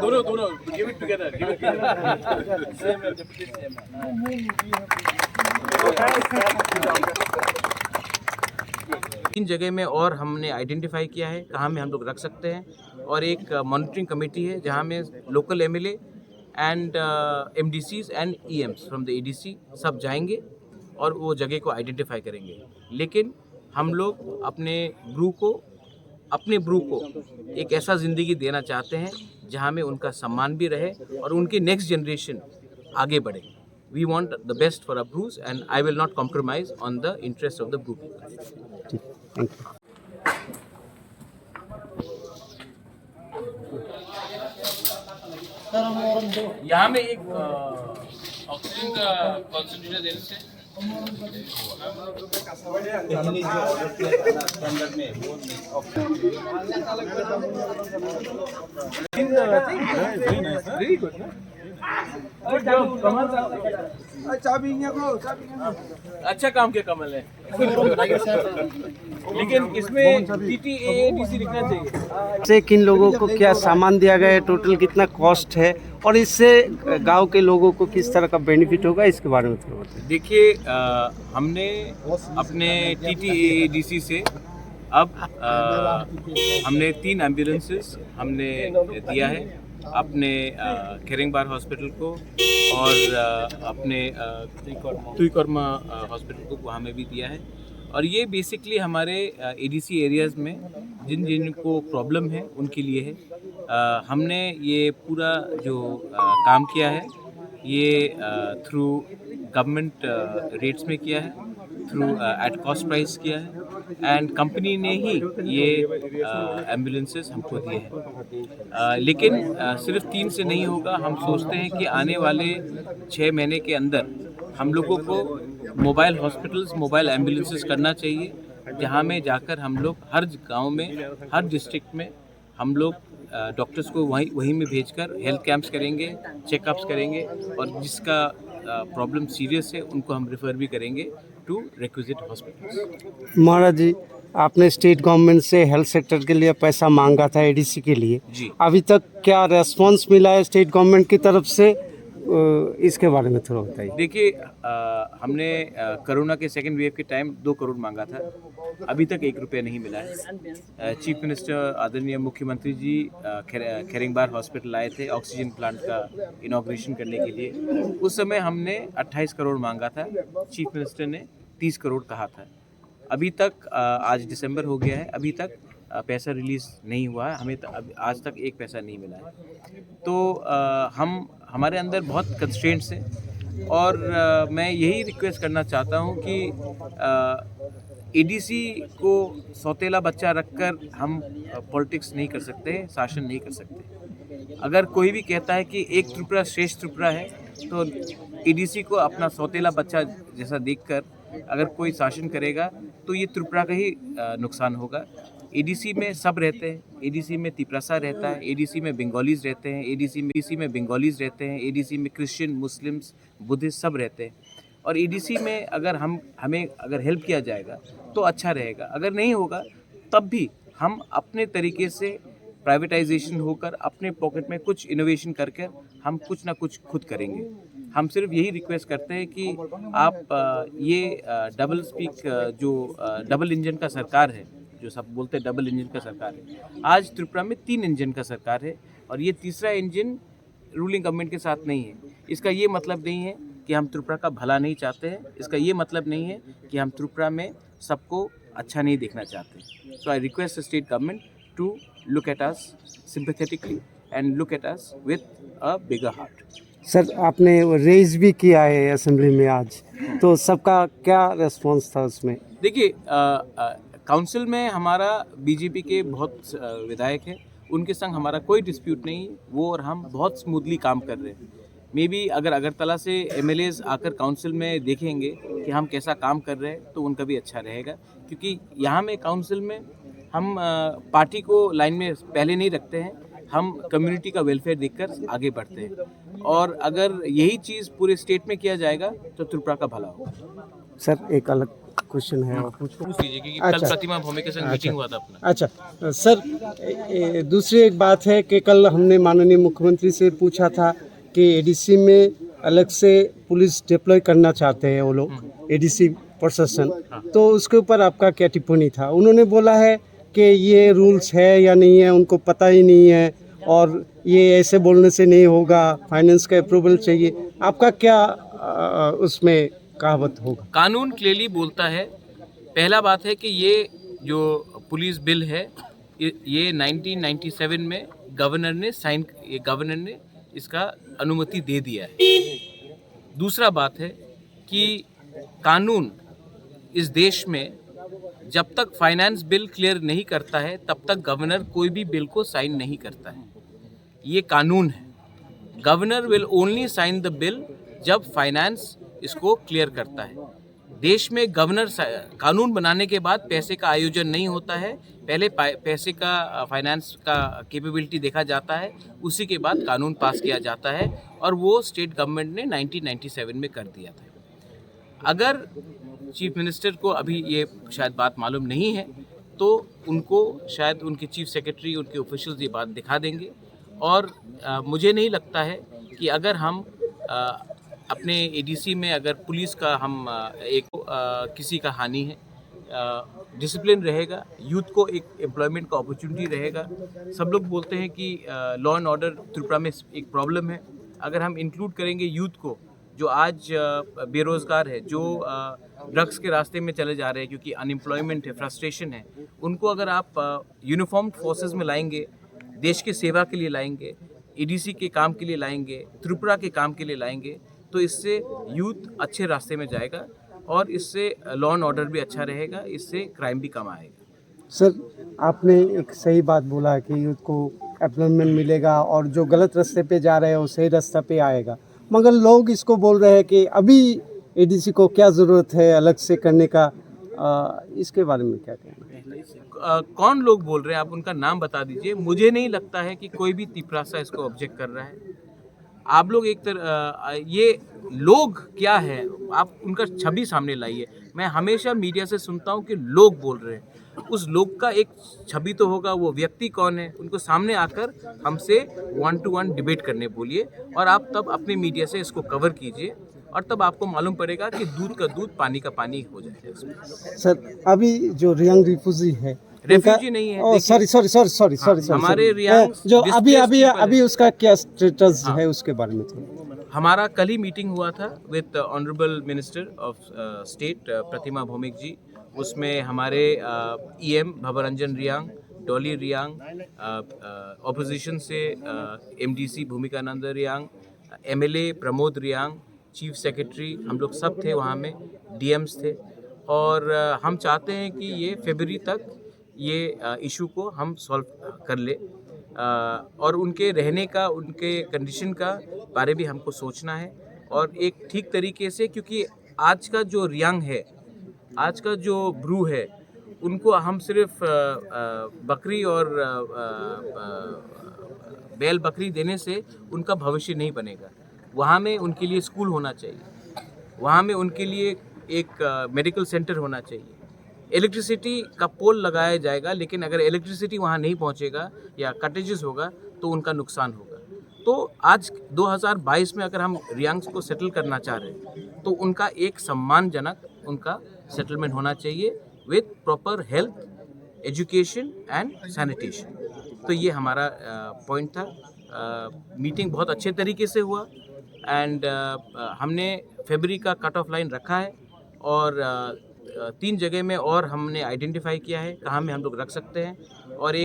दोनों give it together. Same deputy same. तीन जगह में और हमने आइडेंटिफाई किया है कहाँ में हम लोग रख सकते हैं, और एक मॉनिटरिंग कमेटी है जहाँ में local MLA and MDCs and EMs from the ADC सब जाएंगे और वो जगह को आइडेंटिफाई करेंगे। लेकिन हम लोग अपने ब्रू को एक ऐसा ज़िंदगी देना चाहते हैं जहाँ में उनका सम्मान भी रहे और उनकी नेक्स्ट जनरेशन आगे बढ़े। We want the best for our brews and I will not compromise on the interest of the brew people. Thank you. यहाँ में एक ऑक्सीजन का कॉन्सेंट्रेटर देने से अच्छा काम किया कमल है, लेकिन इसमें TTAADC लिखना चाहिए। से किन लोगों को क्या सामान दिया गया है, टोटल कितना कॉस्ट है और इससे गांव के लोगों को किस तरह का बेनिफिट होगा, इसके बारे में थोड़ा बताइए। देखिए, हमने अपने TTAADC से अब हमने 3 एम्बुलेंसेस हमने दिया है अपने खेरेंगबार हॉस्पिटल को और अपने तुईकोरमा हॉस्पिटल को वहाँ में भी दिया है। और ये बेसिकली हमारे एडीसी एरियाज़ में जिन जिन को प्रॉब्लम है उनके लिए है। हमने ये पूरा जो काम किया है ये थ्रू गवर्नमेंट रेट्स में किया है, थ्रू एट कॉस्ट प्राइस किया है एंड कंपनी ने ही ये एम्बुलेंसेस हमको दिए हैं। लेकिन सिर्फ 3 से नहीं होगा, हम सोचते हैं कि आने वाले 6 महीने के अंदर हम लोगों को मोबाइल हॉस्पिटल्स, मोबाइल एम्बुलेंसेस करना चाहिए, जहाँ में जाकर हम लोग हर गांव में, हर डिस्ट्रिक्ट में हम लोग डॉक्टर्स को वहीं में भेजकर हेल्थ कैंप्स करेंगे, चेकअप्स करेंगे और जिसका प्रॉब्लम सीरियस है उनको हम रेफर भी करेंगे टू रिक्विजिट हॉस्पिटल्स। महाराज जी, आपने स्टेट गवर्नमेंट से हेल्थ सेक्टर के लिए पैसा मांगा था एडीसी के लिए जी। अभी तक क्या रेस्पॉन्स मिला है स्टेट गवर्नमेंट की तरफ से, इसके बारे में थोड़ा बताइए। देखिए, हमने कोरोना के सेकेंड वेव के टाइम 2 करोड़ मांगा था, अभी तक 1 रुपया नहीं मिला है। चीफ मिनिस्टर आदरणीय मुख्यमंत्री जी खेरेंगबार हॉस्पिटल आए थे ऑक्सीजन प्लांट का इनॉग्रेशन करने के लिए। उस समय हमने 28 करोड़ मांगा था, चीफ मिनिस्टर ने 30 करोड़ कहा था। अभी तक आज दिसंबर हो गया है, अभी तक पैसा रिलीज़ नहीं हुआ है, हमें आज तक 1 पैसा नहीं मिला है। तो हमारे अंदर बहुत कंस्ट्रेंट्स हैं और मैं यही रिक्वेस्ट करना चाहता हूं कि एडीसी को सौतेला बच्चा रखकर हम पॉलिटिक्स नहीं कर सकते, शासन नहीं कर सकते। अगर कोई भी कहता है कि एक त्रिपुरा श्रेष्ठ त्रिपुरा है तो एडीसी को अपना सौतेला बच्चा जैसा देखकर अगर कोई शासन करेगा तो ये त्रिपुरा का ही नुकसान होगा। एडीसी में सब रहते हैं, एडीसी में तिपरासा रहता है, एडीसी में बंगालीज रहते हैं, एडीसी में बंगालीज रहते हैं, एडीसी में क्रिश्चियन, मुस्लिम्स, बुद्धिस्ट सब रहते हैं। और एडीसी में अगर हमें अगर हेल्प किया जाएगा तो अच्छा रहेगा, अगर नहीं होगा तब भी हम अपने तरीके से प्राइवेटाइजेशन होकर अपने पॉकेट में कुछ इनोवेशन करके हम कुछ ना कुछ खुद करेंगे। हम सिर्फ यही रिक्वेस्ट करते हैं कि आप ये डबल स्पीक जो डबल इंजन का सरकार है, जो सब बोलते हैं डबल इंजन का सरकार है, आज त्रिपुरा में 3 इंजन का सरकार है और ये तीसरा इंजन रूलिंग गवर्नमेंट के साथ नहीं है। इसका ये मतलब नहीं है कि हम त्रिपुरा का भला नहीं चाहते हैं, इसका ये मतलब नहीं है कि हम त्रिपुरा में सबको अच्छा नहीं देखना चाहते। So I request the state government to look at us sympathetically and look at us with a bigger heart. Sir, आपने रेज भी किया है असेंबली में आज, तो सबका क्या रेस्पॉन्स था उसमें? देखिए, काउंसिल में हमारा बीजेपी के बहुत विधायक हैं, उनके संग हमारा कोई डिस्प्यूट नहीं, वो और हम बहुत स्मूथली काम कर रहे हैं। मे बी अगर अगरतला से एमएलएज आकर काउंसिल में देखेंगे कि हम कैसा काम कर रहे हैं तो उनका भी अच्छा रहेगा, क्योंकि यहाँ में काउंसिल में हम पार्टी को लाइन में पहले नहीं रखते हैं, हम कम्युनिटी का वेलफेयर देखकर आगे बढ़ते हैं। और अगर यही चीज़ पूरे स्टेट में किया जाएगा तो त्रिपुरा का भला होगा। सर एक अलग क्वेश्चन है और पूछो। पूछ लीजिए क्योंकि अच्छा। कल प्रतिमा भौमिक के संग मीटिंग हुआ था अपना। अच्छा सर, दूसरी एक बात है कि कल हमने माननीय मुख्यमंत्री से पूछा था कि एडीसी में अलग से पुलिस डिप्लॉय करना चाहते हैं वो लोग, एडीसी प्रशासन, तो उसके ऊपर आपका क्या टिप्पणी था? उन्होंने बोला है कि ये रूल्स है या नहीं है उनको पता ही नहीं है और ये ऐसे बोलने से नहीं होगा, फाइनेंस का अप्रूवल चाहिए। आपका क्या उसमें कहावत होगा? कानून क्लियरली बोलता है, पहला बात है कि ये जो पुलिस बिल है ये 1997 में गवर्नर ने इसका अनुमति दे दिया है। दूसरा बात है कि कानून इस देश में जब तक फाइनेंस बिल क्लियर नहीं करता है तब तक गवर्नर कोई भी बिल को साइन नहीं करता है। ये कानून है। Governor will only sign the bill जब फाइनेंस इसको क्लियर करता है। देश में गवर्नर कानून बनाने के बाद पैसे का आयोजन नहीं होता है, पहले पैसे का फाइनेंस का कैपेबिलिटी देखा जाता है, उसी के बाद कानून पास किया जाता है और वो स्टेट गवर्नमेंट ने 1997 में कर दिया था। अगर चीफ मिनिस्टर को अभी ये शायद बात मालूम नहीं है तो उनको शायद उनके चीफ सेक्रेटरी, उनके ऑफिशियल्स ये बात दिखा देंगे और मुझे नहीं लगता है कि अगर हम अपने एडीसी में अगर पुलिस का हम किसी का हानि है, डिसिप्लिन रहेगा, यूथ को एक एम्प्लॉयमेंट का अपॉर्चुनिटी रहेगा। सब लोग बोलते हैं कि लॉ एंड ऑर्डर त्रिपुरा में एक प्रॉब्लम है। अगर हम इंक्लूड करेंगे यूथ को जो आज बेरोज़गार है, जो ड्रग्स के रास्ते में चले जा रहे हैं क्योंकि अनएम्प्लॉयमेंट है, फ्रस्ट्रेशन है, उनको अगर आप यूनिफॉर्म फोर्सेस में लाएंगे, देश की सेवा के लिए लाएंगे, एडीसी के काम के लिए लाएंगे, त्रिपुरा के काम के लिए लाएंगे, तो इससे यूथ अच्छे रास्ते में जाएगा और इससे लॉ एंड ऑर्डर भी अच्छा रहेगा, इससे क्राइम भी कम आएगा। सर आपने एक सही बात बोला कि यूथ को एम्प्लॉयमेंट मिलेगा और जो गलत रास्ते पे जा रहे हैं वो सही रास्ते पे आएगा, मगर लोग इसको बोल रहे हैं कि अभी एडीसी को क्या ज़रूरत है अलग से करने का, इसके बारे में क्या कहना है? कौन लोग बोल रहे हैं, आप उनका नाम बता दीजिए। मुझे नहीं लगता है कि कोई भी तिपरासा इसको ऑब्जेक्ट कर रहा है। आप लोग ये लोग क्या है, आप उनका छवि सामने लाइए। मैं हमेशा मीडिया से सुनता हूँ कि लोग बोल रहे हैं, उस लोग का एक छवि तो होगा, वो व्यक्ति कौन है, उनको सामने आकर हमसे 1-to-1 डिबेट करने बोलिए और आप तब अपने मीडिया से इसको कवर कीजिए और तब आपको मालूम पड़ेगा कि दूध का दूध पानी का पानी हो जाएगा इसमें। सर अभी जो रियांग रिफ्यूजी है, रेफ्यूजी नहीं है, सॉरी हमारे रियांग जो अभी उसका क्या स्टेटस है उसके बारे में थोड़ा। हमारा कल ही मीटिंग हुआ था with honourable minister of state Pratima Bhowmik ji. उसमें हमारे ईएम भवरंजन रियांग, डॉली रियांग, ऑपोजिशन से MDC Bhumikananda Reang, MLA Pramod Reang, chief secretary, हम लोग सब थे वहाँ में, डीएम्स थे और हम चाहते हैं कि ये फरवरी तक ये इशू को हम सॉल्व कर ले और उनके रहने का, उनके कंडीशन का बारे भी हमको सोचना है और एक ठीक तरीके से, क्योंकि आज का जो रियांग है, आज का जो ब्रू है, उनको हम सिर्फ बकरी और बैल बकरी देने से उनका भविष्य नहीं बनेगा। वहाँ में उनके लिए स्कूल होना चाहिए, वहाँ में उनके लिए एक मेडिकल सेंटर होना चाहिए, इलेक्ट्रिसिटी का पोल लगाया जाएगा, लेकिन अगर इलेक्ट्रिसिटी वहाँ नहीं पहुँचेगा या कटेजेस होगा तो उनका नुकसान होगा। तो आज 2022 में अगर हम रियांग्स को सेटल करना चाह रहे हैं तो उनका एक सम्मानजनक उनका सेटलमेंट होना चाहिए with proper health, education and sanitation. तो ये हमारा पॉइंट था। मीटिंग बहुत अच्छे तरीके से हुआ एंड हमने फरवरी का कट ऑफ लाइन रखा है और 3 जगह में और हमने आइडेंटिफाई किया है कहाँ में हम लोग रख सकते हैं और एक